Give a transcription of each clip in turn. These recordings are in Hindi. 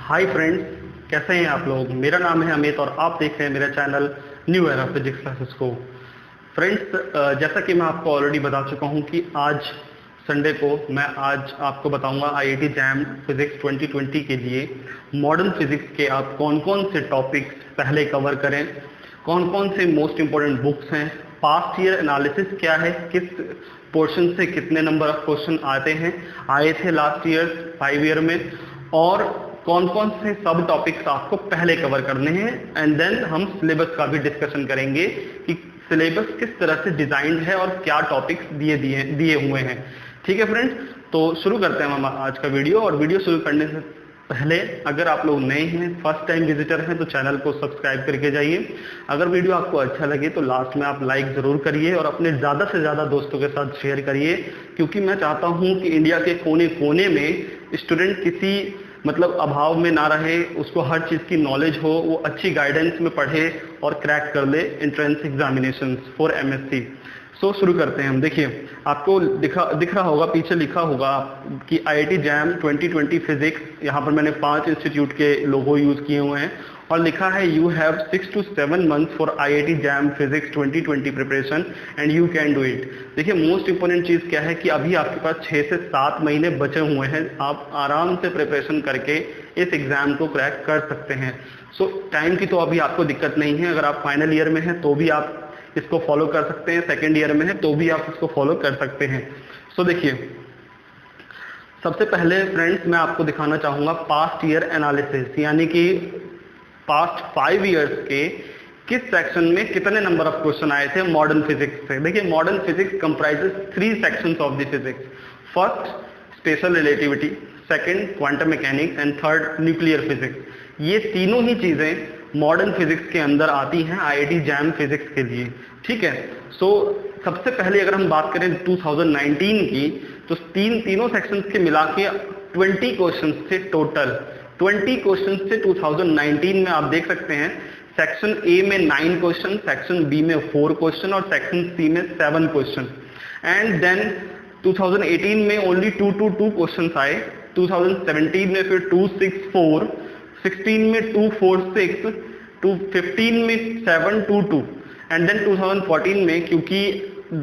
हाय फ्रेंड्स, कैसे हैं आप लोग। मेरा नाम है अमित और आप देख रहे हैं मेरा channel new era physics classes को। फ्रेंड्स, जैसा कि मैं आपको ऑलरेडी बता चुका हूं कि आज संडे को मैं आज आपको बताऊंगा आईआईटी जैम फिजिक्स 2020 के लिए मॉडर्न फिजिक्स के आप कौन कौन से टॉपिक्स पहले कवर करें, कौन कौन से मोस्ट इंपॉर्टेंट बुक्स हैं, पास्ट ईयर एनालिसिस क्या है, किस पोर्शन से कितने नंबर ऑफ क्वेश्चन आए थे लास्ट ईयर 5 ईयर में, और कौन कौन से सब टॉपिक्स आपको पहले कवर करने हैं। एंड देन हम सिलेबस का भी डिस्कशन करेंगे कि सिलेबस किस तरह से डिजाइंड है और क्या टॉपिक्स दिए हुए हैं। ठीक है फ्रेंड्स, तो शुरू करते हैं हम आज का वीडियो। और वीडियो शुरू करने से पहले अगर आप लोग नए हैं, फर्स्ट टाइम विजिटर हैं, तो चैनल को सब्सक्राइब करके जाइए। अगर वीडियो आपको अच्छा लगे तो लास्ट में आप लाइक जरूर करिए और अपने ज़्यादा से ज़्यादा दोस्तों के साथ शेयर करिए, क्योंकि मैं चाहता हूं कि इंडिया के कोने कोने में स्टूडेंट किसी अभाव में ना रहे, उसको हर चीज़ की नॉलेज हो, वो अच्छी गाइडेंस में पढ़े और क्रैक कर ले एंट्रेंस एग्जामिनेशंस फॉर एमएससी। शुरू करते हैं हम। देखिए, आपको दिख रहा होगा, पीछे लिखा होगा कि आईआईटी जैम 2020 फिजिक्स। यहाँ पर मैंने 5 इंस्टीट्यूट के लोगो यूज किए हुए हैं और लिखा है you have 6 to 7 months for IIT jam physics 2020 preparation and you can do it. देखिए, मोस्ट इंपोर्टेंट चीज़ क्या है कि अभी आपके पास 6 से 7 महीने बचे हुए हैं, आप आराम से प्रिपरेशन करके इस एग्जाम को क्रैक कर सकते हैं। टाइम की तो अभी आपको दिक्कत नहीं है। अगर आप फाइनल ईयर में हैं तो भी आप इसको फॉलो कर सकते हैं, सेकेंड ईयर में है तो भी आप इसको फॉलो कर सकते हैं। देखिए, सबसे पहले फ्रेंड्स मैं आपको दिखाना चाहूंगा पास्ट ईयर एनालिसिस, यानी कि पास्ट 5 ईयर्स के किस सेक्शन में कितने नंबर ऑफ क्वेश्चन आए थे मॉडर्न फिजिक्स से। देखिए, modern physics comprises 3 sections of the physics. First special relativity, second quantum mechanics and third nuclear physics. ये तीनों ही चीजें मॉडर्न फिजिक्स के अंदर आती हैं आईआईटी जैम फिजिक्स के लिए। ठीक है, सबसे पहले अगर हम बात करें 2019 की, तो तीनों सेक्शंस के मिला के 20 क्वेश्चन थे टोटल। 20 क्वेश्चन थे 2019 में। आप देख सकते हैं सेक्शन ए में 9 क्वेश्चन, सेक्शन बी में 4 क्वेश्चन और सेक्शन सी में 7 क्वेश्चन। एंड देन 2018 में ओनली 2 क्वेश्चन आए, 2017 में फिर 2, 6, 4, 16 में 2, 4, 6, 15 में 7, 2, 2 एंड देन 2014 में क्योंकि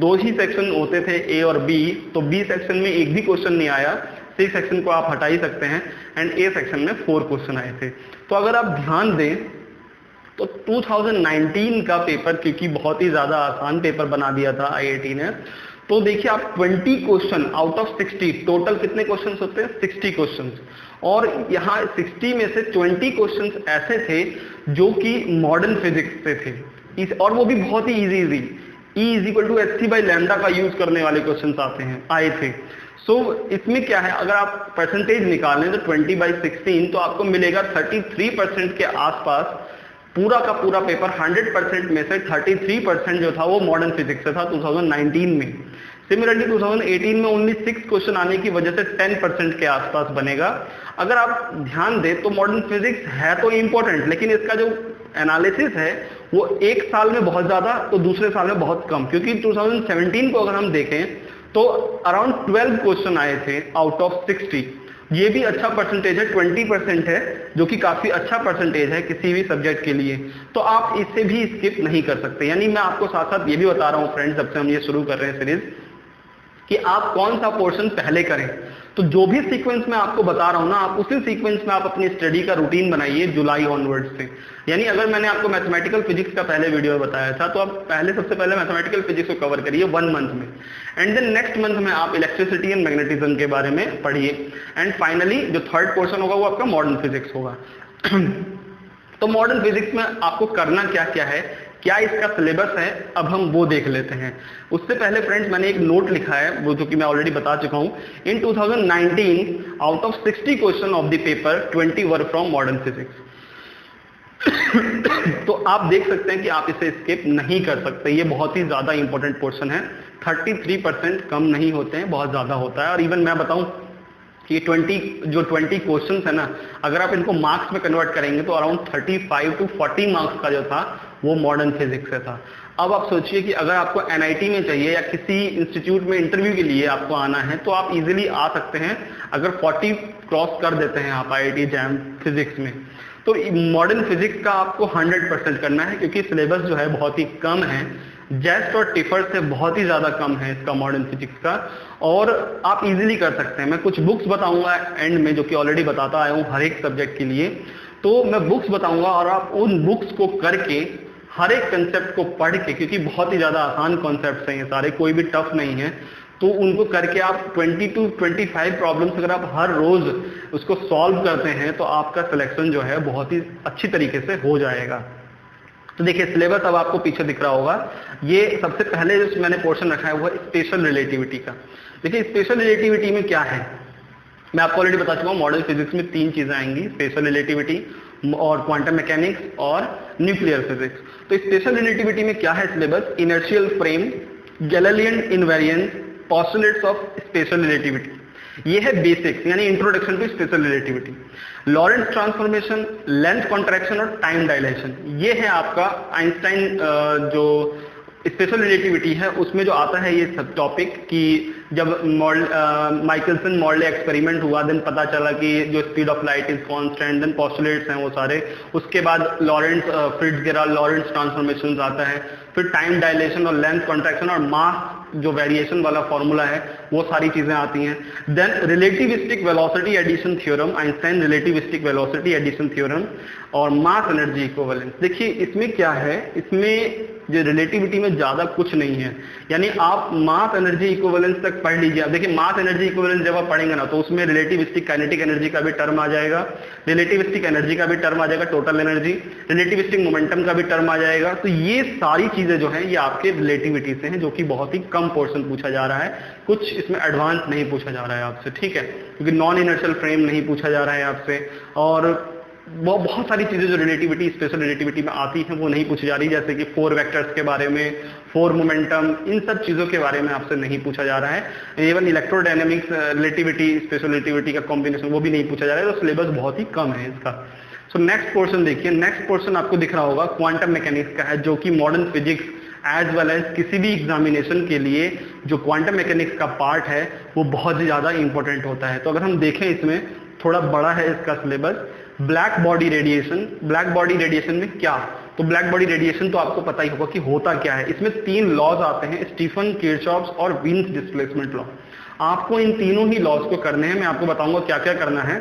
2 ही सेक्शन होते थे ए और बी, तो बी सेक्शन में एक भी क्वेश्चन नहीं आया, सी सेक्शन को आप हटा ही सकते हैं, एंड ए सेक्शन में 4 क्वेश्चन आए थे। तो अगर आप ध्यान दें तो 2019 का पेपर, क्योंकि बहुत ही ज्यादा आसान पेपर बना दिया था आईआईटी ने, तो देखिए आप 20 क्वेश्चन आउट ऑफ 60, टोटल कितने क्वेश्चंस होते हैं 60 क्वेश्चंस, और यहाँ 60 में से 20 क्वेश्चंस ऐसे थे जो कि मॉडर्न फिजिक्स से थे, और वो भी बहुत ही इजी E = hc/λ का यूज करने वाले क्वेश्चंस आए थे। इसमें क्या है, अगर आप परसेंटेज निकालें तो 20/16 तो आपको मिलेगा 33% के आसपास। पूरा का पूरा पेपर 100% में से 33% जो था वो मॉडर्न फिजिक्स से था 2019 में। सिमिलरली 2018 में ओनली 6 क्वेश्चन आने की वजह से 10% के आसपास बनेगा। अगर आप ध्यान दें तो मॉडर्न फिजिक्स है तो इम्पोर्टेंट, लेकिन इसका जो एनालिसिस है वो एक साल में बहुत ज्यादा तो दूसरे साल में बहुत कम, क्योंकि 2017 को अगर हम देखें तो अराउंड 12 क्वेश्चन आए थे आउट ऑफ 60। ये भी अच्छा परसेंटेज है, 20% है, जो कि काफी अच्छा परसेंटेज है किसी भी सब्जेक्ट के लिए। तो आप इससे भी स्किप नहीं कर सकते। यानी मैं आपको साथ साथ ये भी बता रहा हूँ फ्रेंड्स, जब से हम ये शुरू कर रहे हैं सीरीज, कि आप कौन सा पोर्शन पहले करें। तो जो भी सीक्वेंस मैं आपको बता रहा हूं ना, आप उसी सीक्वेंस में आप अपनी स्टडी का रूटीन बनाइए जुलाई ऑनवर्ड्स से। यानी अगर मैंने आपको मैथमेटिकल फिजिक्स का पहले वीडियो बताया था, तो आप सबसे पहले मैथमेटिकल फिजिक्स को कवर करिए 1 मंथ में, एंड देन नेक्स्ट मंथ में आप इलेक्ट्रिसिटी एंड मैग्नेटिज्म के बारे में पढ़िए, एंड फाइनली जो थर्ड पोर्शन होगा वो आपका मॉडर्न फिजिक्स होगा। तो मॉडर्न फिजिक्स में आपको करना क्या क्या है, क्या इसका सिलेबस है, अब हम वो देख लेते हैं। उससे पहले फ्रेंड्स मैंने एक नोट लिखा है, वो जो कि मैं ऑलरेडी बता चुका हूं। इन 2019 out of 60 question of the paper 20 were from modern physics. तो आप देख सकते हैं कि आप इसे स्किप नहीं कर सकते, ये बहुत ही ज्यादा इंपॉर्टेंट पोर्शन है। 33% कम नहीं होते हैं, बहुत ज्यादा होता है। और इवन मैं बताऊं कि 20 क्वेश्चन है ना, अगर आप इनको मार्क्स में कन्वर्ट करेंगे तो अराउंड 35 to 40 मार्क्स का जो था वो मॉडर्न फिजिक्स से था। अब आप सोचिए कि अगर आपको एनआईटी में चाहिए या किसी इंस्टीट्यूट में इंटरव्यू के लिए आपको आना है तो आप इजीली आ सकते हैं अगर 40 क्रॉस कर देते हैं आप आईआईटी जैम फिजिक्स में। तो मॉडर्न फिजिक्स का आपको 100% करना है क्योंकि सिलेबस जो है बहुत ही कम है, जेस्ट और टिफर से बहुत ही ज्यादा कम है इसका मॉडर्न फिजिक्स का, और आप इजीली कर सकते हैं। मैं कुछ बुक्स बताऊंगा एंड में जो कि ऑलरेडी बताता आया हूँ हर एक सब्जेक्ट के लिए, तो मैं बुक्स बताऊंगा और आप उन बुक्स को करके हर एक कंसेप्ट को पढ़ के, क्योंकि बहुत ही ज्यादा आसान कॉन्सेप्ट्स हैं ये सारे, कोई भी टफ नहीं है, तो उनको करके आप 20 to 25 प्रॉब्लम्स अगर आप हर रोज उसको सॉल्व करते हैं तो आपका सिलेक्शन जो है बहुत ही अच्छी तरीके से हो जाएगा। तो देखिए सिलेबस अब आपको पीछे दिख रहा होगा। ये सबसे पहले जो मैंने पोर्शन रखा है वो है स्पेशल रिलेटिविटी का। देखिए स्पेशल रिलेटिविटी में क्या है, मैं आपको ऑलरेडी बता चुका हूँ, मॉडर्न फिजिक्स में 3 चीजें आएंगी, स्पेशल रिलेटिविटी और क्वांटम मैकेनिक्स और न्यूक्लियर फिजिक्स। तो स्पेशल रिलेटिविटी में क्या है syllabus, inertial frame, Galilean invariance, postulates of special relativity, ये है बेसिक्स यानी introduction to special relativity. Lorentz transformation, length contraction और टाइम डायलेशन, ये है आपका आइंस्टाइन जो स्पेशल रिलेटिविटी है उसमें जो आता है ये सब टॉपिक कि जब माइकलसन मॉर्ले एक्सपेरिमेंट हुआ, देन पता चला कि जो speed of light is constant, then postulates हैं वो सारे, उसके बाद लॉरेंट्ज फिट्जगेराल्ड लॉरेंट्ज ट्रांसफॉर्मेशंस आता है, फिर टाइम डायलेशन और लेंथ कॉन्ट्रैक्शन और मास जो वेरिएशन वाला फॉर्मूला है वो सारी चीजें आती हैं। Then relativistic velocity addition theorem, Einstein relativistic velocity addition theorem और मास एनर्जी इक्विवेलेंस। देखिए इसमें क्या है, इसमें जो रिलेटिविटी में ज्यादा कुछ नहीं है, यानी आप मास एनर्जी इक्विवेलेंस तक पढ़ लीजिए। अब देखिए मास एनर्जी इक्विवेलेंस जब आप पढ़ेंगे ना तो उसमें रिलेटिविस्टिक काइनेटिक एनर्जी का भी टर्म आ जाएगा, रिलेटिविस्टिक एनर्जी का भी टर्म आ जाएगा, टोटल एनर्जी, रिलेटिविस्टिक मोमेंटम का भी टर्म आ जाएगा। तो ये सारी चीजें जो हैं ये आपके रिलेटिविटी से हैं, जो कि बहुत ही कम पोर्शन पूछा जा रहा है, कुछ इसमें एडवांस नहीं पूछा जा रहा है आपसे, ठीक है, क्योंकि नॉन इनर्शियल फ्रेम नहीं पूछा जा रहा है आपसे, और वो बहुत सारी चीजें जो रिलेटिविटी स्पेशल रिलेटिविटी में आती हैं वो नहीं पूछी जा रही, जैसे कि 4 वेक्टर्स के बारे में, 4 मोमेंटम, इन सब चीजों के बारे में आपसे नहीं पूछा जा रहा है। Even electrodynamics relativity special relativity का कॉम्बिनेशन वो भी नहीं पूछा जा रहा है, तो सिलेबस बहुत ही कम है इसका। सो नेक्स्ट पोर्शन देखिए, नेक्स्ट पोर्शन आपको दिख रहा होगा क्वांटम मैकेनिक्स का है, जो कि modern physics as well as किसी भी एग्जामिनेशन के लिए जो क्वांटम मैकेनिक्स का पार्ट है वो बहुत ही ज्यादा इंपॉर्टेंट होता है। तो अगर हम देखें इसमें थोड़ा बड़ा है इसका syllabus. Black body radiation, black body radiation में क्या, तो ब्लैक बॉडी रेडिएशन तो आपको पता ही होगा कि होता क्या है। इसमें 3 लॉज आते हैं, स्टीफन, किरचॉफ और वीन्स डिस्प्लेसमेंट लॉ। आपको इन तीनों ही लॉज को करने हैं, मैं आपको बताऊंगा क्या क्या करना है।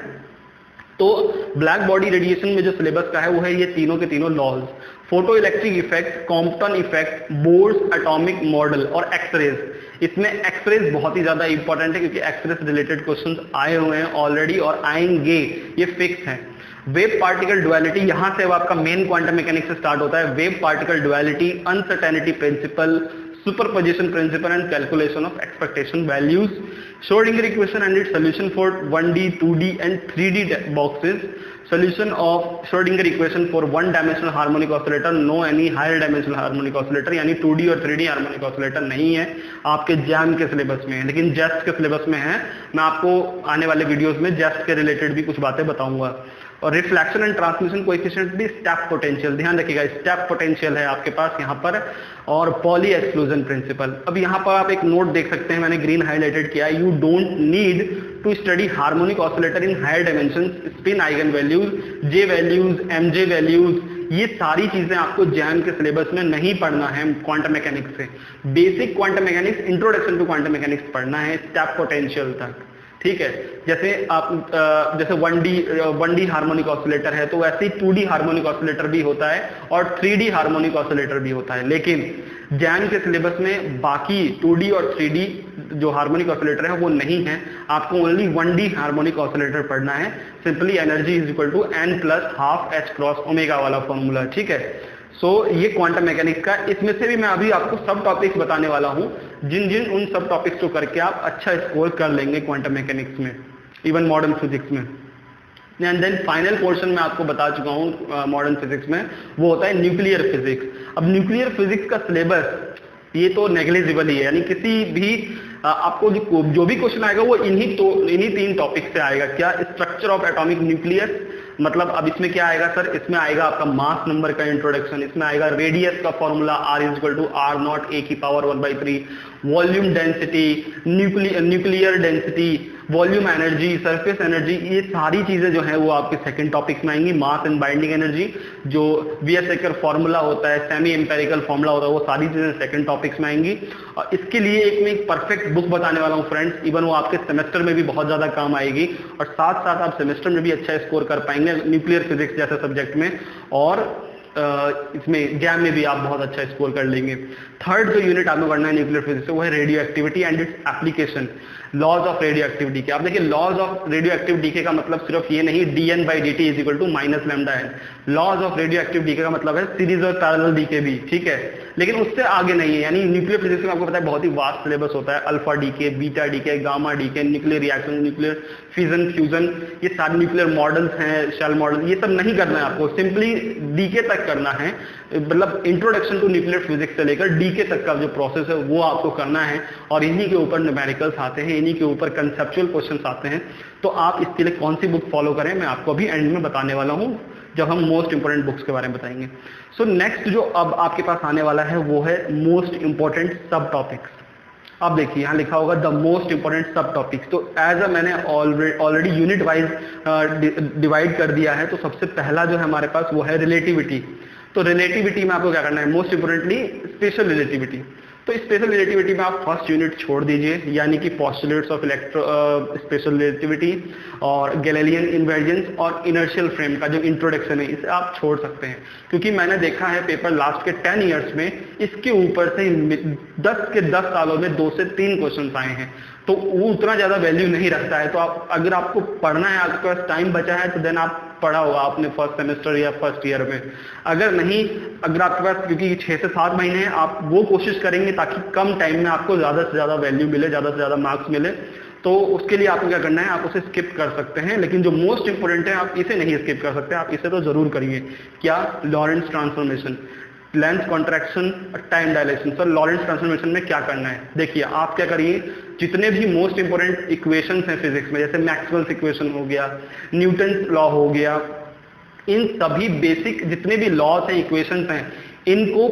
तो ब्लैक बॉडी रेडिएशन में जो सिलेबस का है वो है ये तीनों के तीनों laws, photoelectric effect, Compton effect, Bohr's atomic model और एक्सरेज। इसमें एक्सरेज बहुत ही ज्यादा इंपॉर्टेंट है क्योंकि एक्सरेज रिलेटेड क्वेश्चंस आए हुए हैं ऑलरेडी और आएंगे, ये फिक्स है। वेव पार्टिकल डुअलिटी, यहां से अब आपका मेन क्वांटम मैकेनिक्स से स्टार्ट होता है। Wave particle duality, uncertainty principle, superposition principle and calculation of expectation values, Schrodinger equation and it's solution for 1D, 2D and 3D boxes, solution of Schrodinger equation for one dimensional harmonic oscillator, no any higher dimensional harmonic oscillator, यानी 2D और 3D हार्मोनिक ऑसिलेटर नहीं है आपके जैम के सिलेबस में, लेकिन जेस्ट के सिलेबस में है। मैं आपको आने वाले वीडियोस में जेस्ट के रिलेटेड भी कुछ बातें बताऊंगा। और रिफ्लेक्शन एंड ट्रांसमिशन कोएफिशिएंट भी स्टेप पोटेंशियल, ध्यान रखिएगा स्टेप पोटेंशियल है आपके पास यहाँ पर, और पॉली एक्सक्लूजन प्रिंसिपल। अब यहाँ पर आप एक नोट देख सकते हैं, मैंने ग्रीन हाईलाइटेड किया है, you don't need to study harmonic oscillator in higher dimension, spin eigen values, J values, MJ values, ये सारी चीजें आपको जैम के सिलेबस में नहीं पढ़ना है। क्वांटम मैकेनिक्स से basic quantum mechanics, introduction to quantum mechanics पढ़ना है स्टेप पोटेंशियल तक, ठीक है। जैसे आप जैसे 1D हार्मोनिक ऑसिलेटर है तो वैसे ही 2D हार्मोनिक ऑसिलेटर भी होता है और 3D हार्मोनिक ऑसिलेटर भी होता है, लेकिन जैम के सिलेबस में बाकी 2D और 3D जो हार्मोनिक ऑसिलेटर है वो नहीं है, आपको ओनली 1D हार्मोनिक ऑसिलेटर पढ़ना है। Simply energy is equal to n plus half h cross omega वाला फॉर्मूला, ठीक है। सो ये क्वांटम मैकेनिक्स का, इसमें से भी मैं अभी आपको सब टॉपिक्स बताने वाला हूं, जिन जिन उन सब टॉपिक्स को करके आप अच्छा स्कोर कर लेंगे क्वांटम मैकेनिक्स में, इवन मॉडर्न फिजिक्स में। एंड देन फाइनल पोर्शन में आपको बता चुका हूं मॉडर्न फिजिक्स में, वो होता है न्यूक्लियर फिजिक्स। अब न्यूक्लियर फिजिक्स का सिलेबस ये तो नेग्लिजिबल ही है, यानी किसी भी आपको जो भी क्वेश्चन आएगा वो इन्हीं 3 टॉपिक से आएगा। क्या? स्ट्रक्चर ऑफ एटॉमिक न्यूक्लियस, मतलब अब इसमें क्या आएगा सर, इसमें आएगा आपका मास नंबर का इंट्रोडक्शन, इसमें आएगा रेडियस का formula R=R0 A⁻³ volume density, nuclear density, volume energy, surface energy, ये सारी चीजें जो है वो आपके सेकंड टॉपिक्स में आएंगी। मास एंड बाइंडिंग एनर्जी, जो वीएसएकर फॉर्मूला होता है, सेमी एम्पेरिकल फॉर्मूला होता है, वो सारी चीजें सेकंड टॉपिक्स में आएंगी। और इसके लिए मैं एक परफेक्ट बुक बताने वाला हूँ फ्रेंड्स, इवन वो आपके सेमेस्टर में भी बहुत ज्यादा काम आएगी और साथ साथ आप सेमेस्टर में भी अच्छा स्कोर कर पाएंगे न्यूक्लियर फिजिक्स जैसे सब्जेक्ट में, और इसमें जैम में भी आप बहुत अच्छा स्कोर कर लेंगे। थर्ड जो यूनिट आपको करना है न्यूक्लियर फिजिक्स वो है radioactivity and its application, laws of radioactivity के। आप देखिए laws of radioactive decay का मतलब सिर्फ ये नहीं dN/dt = -λN। Laws of radioactive decay का मतलब है सीरीज और पैरेलल डीके भी, ठीक है, लेकिन उससे आगे नहीं है। यानी न्यूक्लियर फिजिक्स में आपको पता है बहुत ही वास्ट सिलेबस होता है, alpha decay, beta decay, gamma decay, nuclear reaction, nuclear fission, fusion, ये सारे न्यूक्लियर मॉडल्स हैं, शेल मॉडल, ये सब नहीं करना है आपको, सिंपली डीके तक करना है। मतलब इंट्रोडक्शन टू न्यूक्लियर फिजिक्स से लेकर डीके तक का जो प्रोसेस है वो आपको करना है, और इन्हीं के ऊपर न्यूमेरिकल्स आते हैं, इन्हीं के ऊपर कंसेप्चुअल क्वेश्चंस आते हैं। तो आप इसके लिए कौन सी बुक फॉलो करें मैं आपको अभी एंड में बताने वाला हूं, जब हम मोस्ट इंपोर्टेंट बुक्स के बारे में बताएंगे। सो नेक्स्ट जो अब आपके पास आने वाला है वो है मोस्ट इंपोर्टेंट सब टॉपिक्स। अब देखिए यहाँ लिखा होगा द मोस्ट इंपोर्टेंट सब टॉपिक्स। तो एज अ मैंने ऑलरेडी यूनिट वाइज डिवाइड कर दिया है। तो सबसे पहला जो है हमारे पास वो है रिलेटिविटी। तो रिलेटिविटी में आपको क्या करना है, मोस्ट इंपोर्टेंटली स्पेशल रिलेटिविटी। तो स्पेशल रिलेटिविटी में आप फर्स्ट यूनिट छोड़ दीजिए, यानी कि पोस्टुलेट्स ऑफ स्पेशल रिलेटिविटी और गैलीलियन इन्वेरिएंस और इनर्शियल फ्रेम का जो इंट्रोडक्शन है इसे आप छोड़ सकते हैं, क्योंकि मैंने देखा है पेपर लास्ट के 10 इयर्स में इसके ऊपर से 10 के 10 सालों में 2 से 3 क्वेश्चन आए हैं। तो वो उतना ज्यादा वैल्यू नहीं रखता है। तो आप अगर आपको पढ़ना है, आपके पास टाइम बचा है, तो देन आप पढ़ा होगा आपने फर्स्ट सेमेस्टर या फर्स्ट ईयर में। अगर नहीं, अगर आपके पास क्योंकि 6 से 7 महीने हैं, आप वो कोशिश करेंगे ताकि कम टाइम में आपको ज्यादा से ज्यादा वैल्यू मिले, ज्यादा से ज्यादा मार्क्स मिले, तो उसके लिए आपको क्या करना है, आप उसे स्किप कर सकते हैं। लेकिन जो मोस्ट इंपोर्टेंट है आप इसे नहीं स्किप कर सकते, आप इसे तो जरूर करिए। क्या? Lorentz transformation, length contraction, time dilation. Sir Lorentz transformation में क्या करना है, देखिए आप क्या करिए, जितने भी मोस्ट इंपोर्टेंट इक्वेशंस हैं फिजिक्स में, जैसे मैक्सवेल्स इक्वेशन हो गया, न्यूटन लॉ हो गया, इन सभी बेसिक जितने भी लॉस हैं, इक्वेशंस हैं, इनको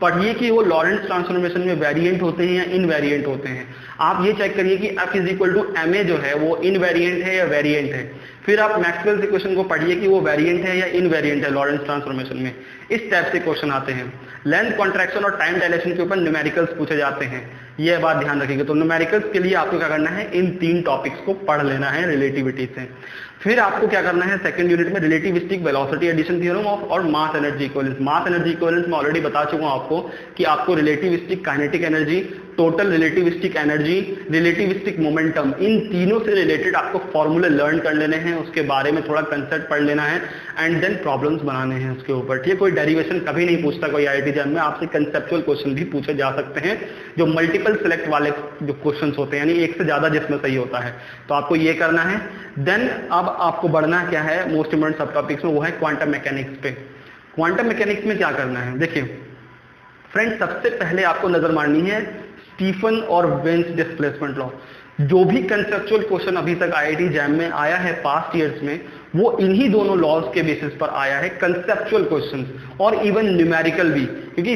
पढ़िए कि वो लॉरेंस ट्रांसफॉर्मेशन में वेरिएंट होते हैं या इनवेरिएंट होते हैं। आप ये चेक करिए कि F=ma जो है वो इनवेरिएंट है या वेरिएंट है। फिर आप मैक्सवेल्स इक्वेशन को पढ़िए कि वो वेरिएंट है या इनवेरिएंट है लॉरेंस ट्रांसफॉर्मेशन में। इस टाइप से क्वेश्चन आते हैं। लेंथ कॉन्ट्रैक्शन और टाइम डायलेशन के ऊपर न्यूमेरिकल्स पूछे जाते हैं, ये बात ध्यान रखिएगा। तो न्यूमेरिकल्स के लिए आपको क्या करना है, इन 3 टॉपिक्स को पढ़ लेना है रिलेटिविटी से। फिर आपको क्या करना है, सेकंड यूनिट में रिलेटिविस्टिक वेलोसिटी एडिशन थ्योरम और mass energy equivalence. Mass energy equivalence मैं ऑलरेडी बता चुका हूं आपको कि आपको relativistic kinetic energy, total relativistic energy, relativistic momentum, इन तीनों से रिलेटेड आपको फॉर्मूले लर्न कर लेने हैं, उसके बारे में थोड़ा कंसेप्ट पढ़ लेना है एंड देन प्रॉब्लम्स बनाने हैं उसके ऊपर। ठीक है, कोई डेरिवेशन कभी नहीं पूछता कोई आईआईटी जैम में, आपसे कंसेप्चुअल क्वेश्चन भी पूछे जा सकते हैं, जो मल्टीपल सिलेक्ट वाले जो क्वेश्चन होते हैं, यानी एक से ज्यादा जिसमें सही होता है। तो आपको ये करना है। देन अब आपको बढ़ना क्या है मोस्ट इंपोर्टेंट सब टॉपिक्स में, वो है क्वांटम मैकेनिक्स पे। क्वांटम मैकेनिक्स में क्या करना है, देखिए फ्रेंड्स, सबसे पहले आपको नजर मारनी है स्टीफन और वेन्स डिस्प्लेसमेंट लॉ। जो भी कंसेप्चुअल क्वेश्चन अभी तक आईआईटी जैम में आया है पास्ट ईयर्स में, वो इन्हीं दोनों लॉज के बेसिस पर आया है, कंसेप्चुअल क्वेश्चंस और इवन न्यूमेरिकल भी। क्योंकि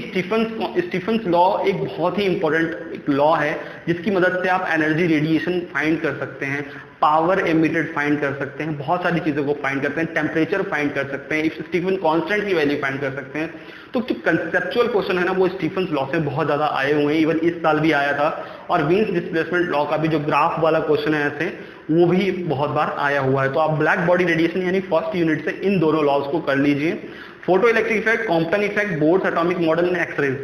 स्टीफन्स लॉ एक बहुत ही इंपॉर्टेंट लॉ है, जिसकी मदद से आप एनर्जी रेडिएशन फाइंड कर सकते हैं, पावर एमिटेड फाइंड कर सकते हैं, बहुत सारी चीजों को फाइंड करते हैं, टेम्परेचर फाइंड कर सकते हैं, स्टीफन कांस्टेंट की वैल्यू फाइंड कर सकते हैं। तो जो कंसेप्चुअल क्वेश्चन है ना, वो स्टीफन्स लॉ से बहुत ज्यादा आए हुए हैं, इवन इस साल भी आया था। और वीन्स डिस्प्लेसमेंट लॉ का भी जो ग्राफ वाला क्वेश्चन है ऐसे, वो भी बहुत बार आया हुआ है। तो आप ब्लैक बॉडी रेडिएशन यानी फर्स्ट यूनिट से इन दोनों लॉज को कर लीजिए। Photoelectric effect, Compton effect, Bohr's atomic model and X-rays,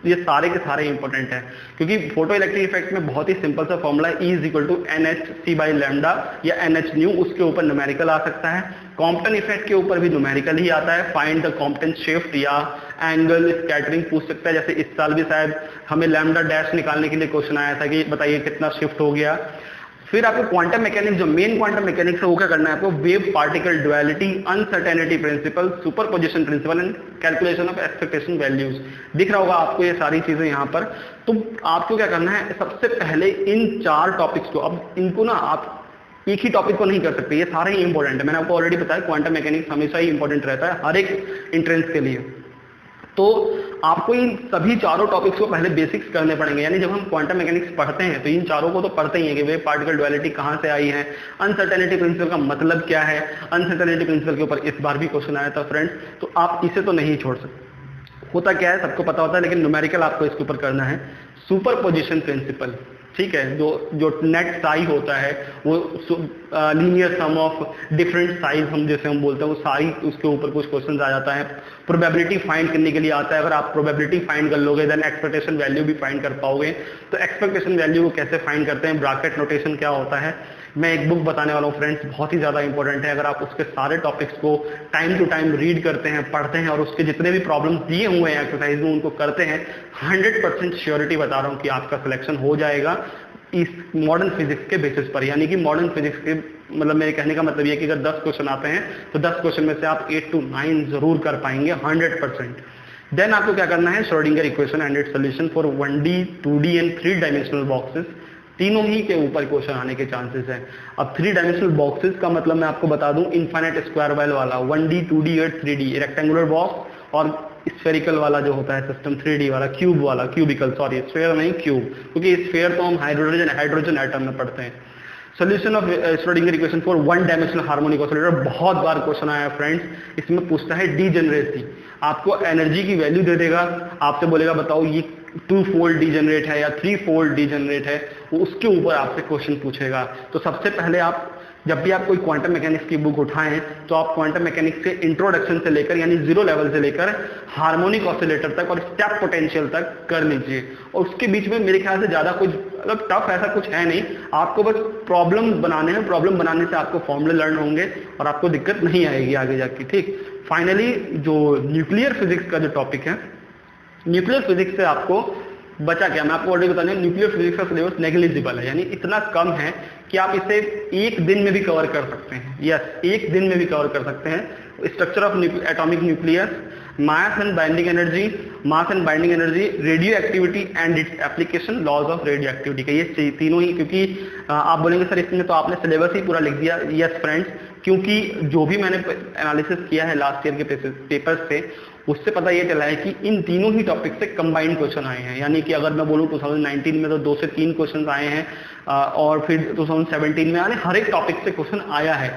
ये सारे के सारे इंपॉर्टेंट हैं, क्योंकि फोटो इलेक्ट्रिक इफेक्ट में बहुत ही सिंपल सा फॉर्मूला है, E=NhC/λ या Nhν, उसके ऊपर न्यूमेरिकल आ सकता है। कॉम्पटन इफेक्ट के ऊपर भी न्यूमेरिकल ही आता है, फाइंड द कॉम्पटन शिफ्ट या एंगल स्कैटरिंग पूछ सकता है। जैसे इस साल भी शायद हमें लैम्डा डैश निकालने के लिए क्वेश्चन आया था कि बताइए कितना शिफ्ट हो गया। फिर आपको क्वांटम मैकेनिक्स, जो मेन क्वांटम मैकेनिक्स है, वो क्या करना है आपको, wave particle duality, uncertainty principle, superposition principle and calculation of expectation values. दिख रहा होगा आपको ये सारी चीजें यहाँ पर। तो आपको क्या करना है, सबसे पहले इन 4 टॉपिक्स को, अब इनको ना आप एक ही टॉपिक को नहीं कर सकते, ये सारे ही इंपॉर्टेंट है। मैंने आपको ऑलरेडी बताया क्वांटम मैकेनिक्स हमेशा ही इंपॉर्टेंट रहता है हर एक एंट्रेंस के लिए। तो आपको इन सभी चारों टॉपिक्स को पहले बेसिक्स करने पड़ेंगे, यानी जब हम क्वांटम मैकेनिक्स पढ़ते हैं तो इन चारों को तो पढ़ते ही हैं कि वेव पार्टिकल डुअलिटी कहाँ से आई है, अनसर्टेनिटी प्रिंसिपल का मतलब क्या है, अनसर्टेनिटी प्रिंसिपल के ऊपर इस बार भी क्वेश्चन आया था फ्रेंड्स, तो आप इसे तो नहीं छोड़ सकते। होता क्या है सबको पता होता है, लेकिन न्यूमेरिकल आपको इसके ऊपर करना है। सुपरपोजिशन प्रिंसिपल, ठीक है, जो नेट साई होता है वो linear sum of different psis हम जैसे हम बोलते हैं, वो सारी उसके ऊपर कुछ क्वेश्चन आ जाता है। प्रोबेबिलिटी फाइंड करने के लिए आता है, अगर आप प्रोबेबिलिटी फाइंड कर लोगे देन एक्सपेक्टेशन वैल्यू भी फाइंड कर पाओगे। तो एक्सपेक्टेशन वैल्यू को कैसे फाइंड करते हैं, ब्रैकेट नोटेशन क्या होता है, मैं एक बुक बताने वाला हूँ फ्रेंड्स, बहुत ही ज्यादा इंपॉर्टेंट है। अगर आप उसके सारे टॉपिक्स को टाइम टू टाइम रीड करते हैं, पढ़ते हैं और उसके जितने भी प्रॉब्लम्स दिए हुए हैं एक्सरसाइज में उनको करते हैं, 100% श्योरिटी बता रहा हूँ कि आपका सिलेक्शन हो जाएगा इस मॉडर्न फिजिक्स के बेसिस पर। यानी कि मॉडर्न फिजिक्स के मतलब मेरे कहने का मतलब ये कि अगर 10 क्वेश्चन आते हैं तो 10 क्वेश्चन में से आप 8 to 9 जरूर कर पाएंगे 100%। देन आपको क्या करना है, Schrodinger equation and it's solution for 1D 2D and 3 dimensional boxes, तीनों ही के ऊपर क्वेश्चन आने के चांसेस हैं। अब 3 डायमेंशनल बॉक्सेस का मतलब मैं आपको बता दूं, इनफाइनाइट स्क्वायर वेल वाला 1D 2D और 3D, रेक्टेंगुलर बॉक्स और स्फेरिकल वाला जो होता है सिस्टम 3D वाला, क्यूब वाला, क्यूबिकल सॉरी स्फेयर नहीं क्यूब, क्योंकि स्फेयर तो हम हाइड्रोजन एटम में पढ़ते हैं। Solution of Schrodinger equation for 1 dimensional harmonic oscillator, बहुत बार क्वेश्चन आया है फ्रेंड्स। इसमें पूछता है डीजेनरेसी, आपको एनर्जी की वैल्यू दे देगा, आपसे बोलेगा बताओ ये 2 फोल्ड डीजेनरेट है या 3 फोल्ड डीजेनरेट है, वो उसके ऊपर आपसे क्वेश्चन पूछेगा। तो सबसे पहले आप जब भी आप कोई क्वांटम मैकेनिक्स की बुक उठाएं तो आप क्वांटम मैकेनिक्स के इंट्रोडक्शन से लेकर यानी 0 लेवल से लेकर हार्मोनिक ऑसिलेटर तक और स्टेप पोटेंशियल तक कर लीजिए। और उसके बीच में मेरे ख्याल से ज्यादा कुछ मतलब टफ ऐसा कुछ है नहीं, आपको बस प्रॉब्लम बनाने हैं, प्रॉब्लम बनाने से आपको फॉर्मूले लर्न होंगे और आपको दिक्कत नहीं आएगी आगे जाके, ठीक। फाइनली जो न्यूक्लियर फिजिक्स का जो टॉपिक है, न्यूक्लियर फिजिक्स से आपको बचा क्या, मैं आपको ऑलरेडी बता दें, न्यूक्लियर फिजिक्स का सिलेबस नेग्लिजिबल है, यानी इतना कम है कि आप इसे एक दिन में भी कवर कर सकते हैं। यस, एक दिन में भी कवर कर सकते हैं। Structure of atomic nucleus, mass and binding energy, radioactivity and its application, laws of radioactivity का, ये तीनों ही। क्योंकि आप बोलेंगे सर इसमें तो आपने सिलेबस ही पूरा लिख दिया। यस फ्रेंड्स, क्योंकि जो भी मैंने एनालिसिस किया है लास्ट ईयर के पेपर्स से, उससे पता ये चला है कि इन तीनों ही टॉपिक से कंबाइंड क्वेश्चन आए हैं। यानी कि अगर मैं बोलूँ 2019 में तो 2 से 3 क्वेश्चन आए हैं और फिर 2017 में आने हर एक टॉपिक से क्वेश्चन आया है।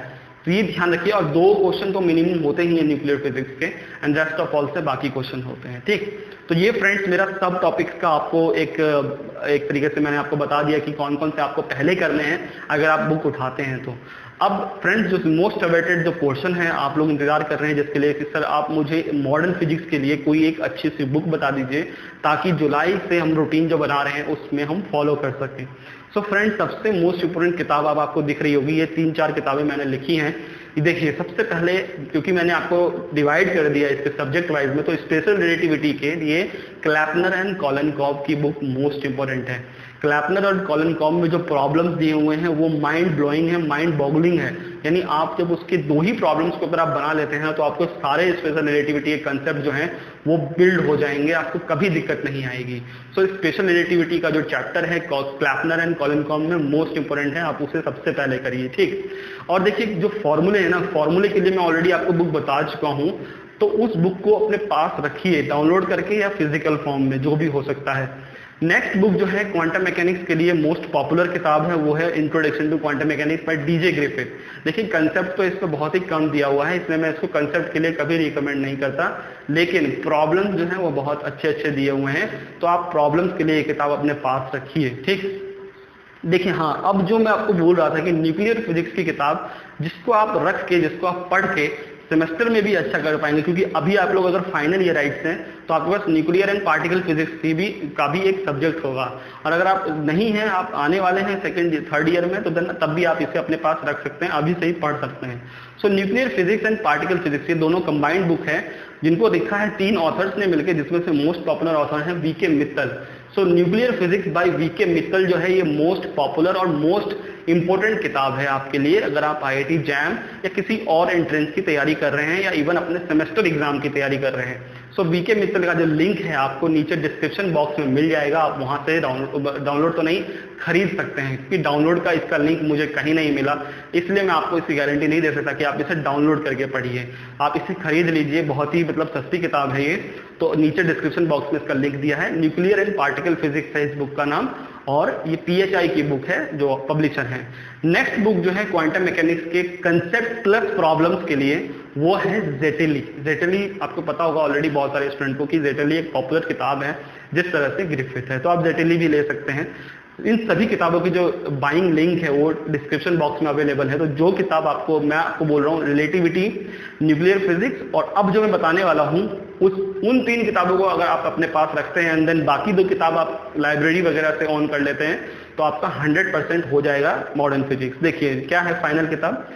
तो ये ध्यान रखिए, और 2 क्वेश्चन तो मिनिमम होते ही हैं न्यूक्लियर फिजिक्स के, एंड रेस्ट ऑफ ऑल से बाकी क्वेश्चन होते हैं, ठीक। तो ये फ्रेंड्स मेरा सब टॉपिक्स का आपको एक तरीके से मैंने आपको बता दिया कि कौन कौन से आपको पहले करने हैं अगर आप बुक उठाते हैं तो। अब फ्रेंड्स जो मोस्ट अवेटेड जो पोर्शन है आप लोग इंतजार कर रहे हैं, जिसके लिए कि सर आप मुझे मॉडर्न फिजिक्स के लिए कोई एक अच्छी सी बुक बता दीजिए ताकि जुलाई से हम रूटीन जो बना रहे हैं उसमें हम फॉलो कर सकें। सो फ्रेंड्स सबसे मोस्ट इंपोर्टेंट किताब अब आपको दिख रही होगी, ये 3-4 किताबें मैंने लिखी हैं। ये देखिए, सबसे पहले क्योंकि मैंने आपको डिवाइड कर दिया इसके सब्जेक्ट वाइज में, तो स्पेशल रिलेटिविटी के लिए क्लैपनर एंड कॉलनकॉब की बुक मोस्ट इंपोर्टेंट है। क्लैपनर और कॉलनकॉब में जो प्रॉब्लम्स दिए हुए हैं वो माइंड ब्लोइंग है, माइंड बॉगलिंग है। यानी आप जब उसके 2 ही प्रॉब्लम्स को अगर आप बना लेते हैं तो आपको सारे स्पेशल रिलेटिविटी के कंसेप्ट जो हैं वो बिल्ड हो जाएंगे, आपको कभी दिक्कत नहीं आएगी। सो स्पेशल रिलेटिविटी का जो चैप्टर है क्लैपनर एंड कॉलनकॉब में मोस्ट इंपोर्टेंट है, आप उसे सबसे पहले करिए, ठीक। और देखिए जो फॉर्मूले है ना, फॉर्मूले के लिए मैं ऑलरेडी आपको बुक बता चुका हूं, तो उस बुक को अपने पास रखिए डाउनलोड करके या फिजिकल फॉर्म में, जो भी हो सकता है। नेक्स्ट बुक जो है क्वांटम मैकेनिक्स के लिए मोस्ट पॉपुलर किताब है, वो है introduction to quantum mechanics by DJ Griffith. देखिए कंसेप्ट तो इसको बहुत ही कम दिया हुआ है, इसलिए मैं इसको कंसेप्ट के लिए कभी रिकमेंड नहीं करता, लेकिन प्रॉब्लम्स जो है वो बहुत अच्छे दिए हुए हैं, तो आप प्रॉब्लम्स के लिए ये किताब अपने पास रखिए, ठीक। देखिए हाँ, अब जो मैं आपको बोल रहा था कि न्यूक्लियर फिजिक्स की किताब जिसको आप रख के, जिसको आप पढ़ के सेमेस्टर में भी अच्छा कर पाएंगे, क्योंकि अभी आप लोग अगर फाइनल ईयर राइट्स हैं तो आपके पास न्यूक्लियर एंड पार्टिकल फिजिक्स का भी एक सब्जेक्ट होगा, और अगर आप नहीं हैं, आप आने वाले हैं 2nd 3rd ईयर में, तो तब भी आप इसे अपने पास रख सकते हैं, अभी से ही पढ़ सकते हैं। सो nuclear physics and particle physics ये दोनों कंबाइंड बुक है, जिनको लिखा है 3 ऑथर्स ने मिलकर, जिसमें से मोस्ट पॉपुलर ऑथर है VK Mittal. So nuclear physics by VK Mittal जो है ये मोस्ट पॉपुलर और मोस्ट इंपॉर्टेंट किताब है आपके लिए, अगर आप IIT जैम या किसी और एंट्रेंस की तैयारी कर रहे हैं या इवन अपने सेमेस्टर एग्जाम की तैयारी कर रहे हैं। सो बीके मित्तल का जो लिंक है आपको नीचे डिस्क्रिप्शन बॉक्स में मिल जाएगा, आप वहां से डाउनलोड तो नहीं, खरीद सकते हैं, क्योंकि डाउनलोड का इसका लिंक मुझे कहीं नहीं मिला, इसलिए मैं आपको इसकी गारंटी नहीं दे सकता कि आप इसे डाउनलोड करके पढ़िए। आप इसे खरीद लीजिए, बहुत ही मतलब सस्ती किताब है ये। तो नीचे डिस्क्रिप्शन बॉक्स में इसका लिंक दिया है। न्यूक्लियर एंड पार्टिकल फिजिक्स है इस बुक का नाम, और ये PHI की बुक है जो पब्लिशर है। नेक्स्ट बुक जो है क्वांटम मैकेनिक्स के कंसेप्ट प्लस प्रॉब्लम्स के लिए, वो है जेटेली। जेटेली आपको पता होगा ऑलरेडी बहुत सारे स्टूडेंट को कि जेटेली एक पॉपुलर किताब है जिस तरह से ग्रिफिथ है, तो आप जेटेली भी ले सकते हैं। इन सभी किताबों की जो बाइंग लिंक है वो डिस्क्रिप्शन बॉक्स में अवेलेबल है। तो जो किताब आपको मैं आपको बोल रहा हूँ, रिलेटिविटी, न्यूक्लियर फिजिक्स, और अब जो मैं बताने वाला हूँ उन 3 किताबों को अगर आप अपने पास रखते हैं एंड देन बाकी 2 किताब आप लाइब्रेरी वगैरह से ऑन कर लेते हैं, तो आपका 100% हो जाएगा मॉडर्न फिजिक्स। देखिए क्या है फाइनल किताब,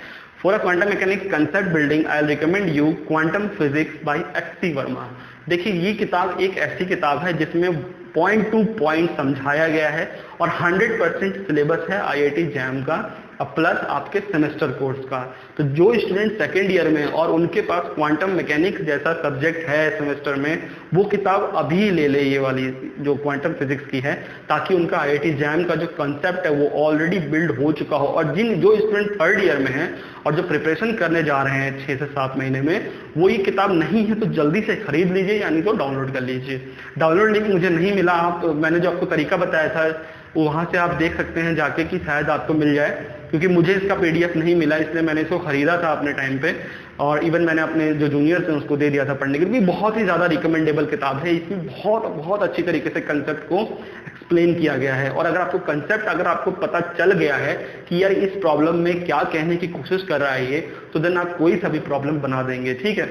for a quantum mechanics concept building I will recommend you quantum physics by H C. Verma. देखिए ये किताब एक ऐसी किताब है जिसमें पॉइंट टू पॉइंट समझाया गया है और 100% सिलेबस है IIT जैम का, प्लस आपके सेमेस्टर कोर्स का। तो जो स्टूडेंट सेकेंड ईयर में और उनके पास क्वांटम मैकेनिक्स जैसा सब्जेक्ट है सेमेस्टर में, वो किताब अभी ले ले, ये वाली जो क्वांटम फिजिक्स की है, ताकि उनका IIT जैम का जो कंसेप्ट है वो ऑलरेडी बिल्ड हो चुका हो। और जो स्टूडेंट थर्ड ईयर में हैं और जो प्रिपरेशन करने जा रहे हैं 6 से 7 महीने में, वो ये किताब नहीं है तो जल्दी से खरीद लीजिए, यानी तो डाउनलोड कर लीजिए। डाउनलोड लिंक मुझे नहीं मिला, मैंने जो आपको तरीका बताया था वहां से आप देख सकते हैं जाके कि शायद आपको मिल जाए, क्योंकि मुझे इसका PDF नहीं मिला, इसलिए मैंने इसको खरीदा था अपने टाइम पे, और इवन मैंने अपने जो जूनियर्स हैं उसको दे दिया था पढ़ने के लिए। बहुत ही ज्यादा रिकमेंडेबल किताब है, इसमें बहुत अच्छी तरीके से कंसेप्ट को एक्सप्लेन किया गया है। और अगर आपको कंसेप्ट अगर आपको पता चल गया है कि यार इस प्रॉब्लम में क्या कहने की कोशिश कर रहा है ये, तो देन आप कोई सा भी प्रॉब्लम बना देंगे, ठीक है।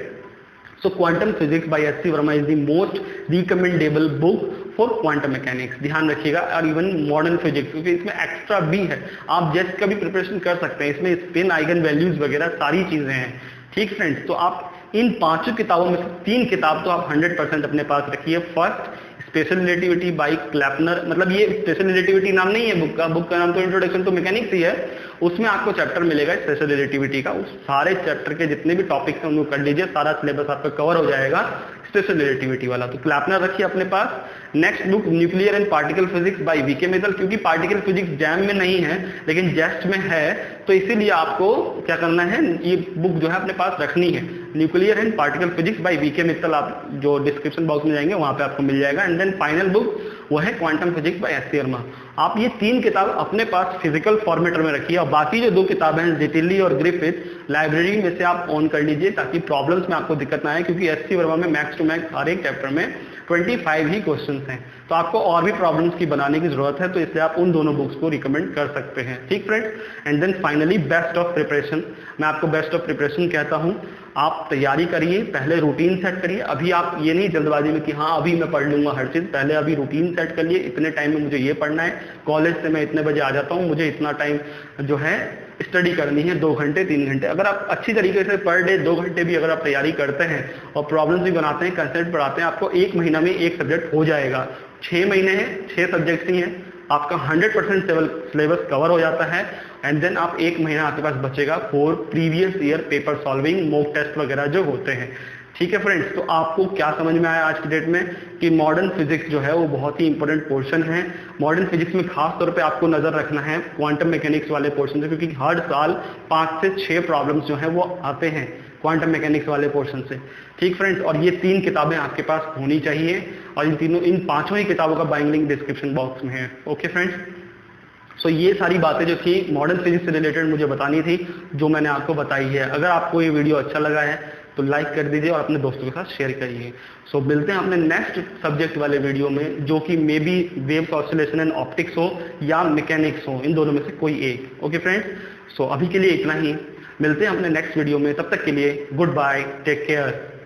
So quantum physics by H.C. Verma is the most recommendable book for quantum mechanics। ध्यान रखिएगा, और इवन मॉडर्न फिजिक्स, क्योंकि इसमें एक्स्ट्रा भी है, आप जेस्ट का भी प्रिपरेशन कर सकते हैं, इसमें स्पिन, आइगन वैल्यूज वगैरह सारी चीजें हैं, ठीक फ्रेंड्स। तो आप इन 5 किताबों में से 3 किताब तो आप 100% अपने पास रखिए। फर्स्ट स्पेशल रिलेटिविटी बाय क्लैपनर, मतलब ये स्पेशल रिलेटिविटी नाम नहीं है बुक का नाम तो इंट्रोडक्शन टू मैकेनिक्स ही है। उसमें आपको चैप्टर मिलेगा स्पेशल रिलेटिविटी का, उस सारे चैप्टर के जितने भी टॉपिक्स हैं उनको कर लीजिए, सारा सिलेबस आपका कवर हो जाएगा स्पेशल रिलेटिविटी वाला। तो क्लैपनर रखिए अपने पास। Next book nuclear and particle physics by VK Mittal, क्योंकि पार्टिकल फिजिक्स जैम में नहीं है लेकिन जेस्ट में है, तो इसीलिए आपको क्या करना है, ये बुक जो है अपने पास रखनी है। Nuclear and particle physics by VK Mittal, आप जो डिस्क्रिप्शन बॉक्स में जाएंगे वहां पे आपको मिल जाएगा। एंड देन फाइनल बुक वो है quantum physics bye H.C. Verma. आप ये 3 किताब अपने पास फिजिकल फॉर्मेट में रखिए, और बाकी जो 2 किताबें हैं जेटेली और ग्रिफिथ लाइब्रेरी में से आप ऑन कर लीजिए, ताकि प्रॉब्लम्स में आपको दिक्कत ना आए, क्योंकि H.C. वर्मा में मैक्स टू मैक्स हर एक चैप्टर में 25 ही क्वेश्चंस हैं, तो आपको और भी प्रॉब्लम्स की बनाने की जरूरत है, तो इसलिए आप उन दोनों बुक्स को रिकमेंड कर सकते हैं, ठीक friends. And then finally best of preparation, मैं आपको बेस्ट ऑफ प्रिपरेशन कहता हूं, आप तैयारी करिए, पहले रूटीन सेट करिए। अभी आप ये नहीं जल्दबाजी में कि हाँ अभी मैं पढ़ लूंगा हर चीज, पहले अभी रूटीन सेट कर लिए, इतने टाइम में मुझे ये पढ़ना है, कॉलेज से मैं इतने बजे आ जाता हूँ, मुझे इतना टाइम जो है स्टडी करनी है, 2 घंटे 3 घंटे। अगर आप अच्छी तरीके से पर डे 2 घंटे भी अगर आप तैयारी करते हैं और प्रॉब्लम्स भी बनाते हैं, कंसेप्ट पढ़ाते हैं, आपको 1 महीना में 1 सब्जेक्ट हो जाएगा। 6 महीने हैं, 6 सब्जेक्ट्स ही हैं, आपका 100% सिलेबस कवर हो जाता है। एंड देन आप 1 महीना आपके पास बचेगा for previous year paper solving, mock test वगैरह जो होते हैं, ठीक है फ्रेंड्स। तो आपको क्या समझ में आया आज की डेट में कि मॉडर्न फिजिक्स जो है वो बहुत ही इंपॉर्टेंट पोर्शन है। मॉडर्न फिजिक्स में खास तौर पे आपको नजर रखना है क्वांटम मैकेनिक्स वाले पोर्शन से, क्योंकि हर साल 5 से 6 प्रॉब्लम्स जो है वो आते हैं क्वांटम मैकेनिक्स वाले पोर्शन से, ठीक फ्रेंड्स। और ये 3 किताबें आपके पास होनी चाहिए, और इन 5 ही किताबों का बाइंग लिंक डिस्क्रिप्शन बॉक्स में है, ओके फ्रेंड्स। सो ये सारी बातें जो थी मॉडर्न फिजिक्स से रिलेटेड मुझे बतानी थी, जो मैंने आपको बताई है। अगर आपको ये वीडियो अच्छा लगा है तो लाइक कर दीजिए और अपने दोस्तों के साथ शेयर करिए। सो मिलते हैं अपने नेक्स्ट सब्जेक्ट वाले वीडियो में, जो कि may be waves oscillation and optics हो या मैकेनिक्स हो, इन दोनों में से कोई एक, ओके फ्रेंड्स। सो अभी के लिए इतना ही, मिलते हैं अपने नेक्स्ट वीडियो में, तब तक के लिए गुड बाय, टेक केयर।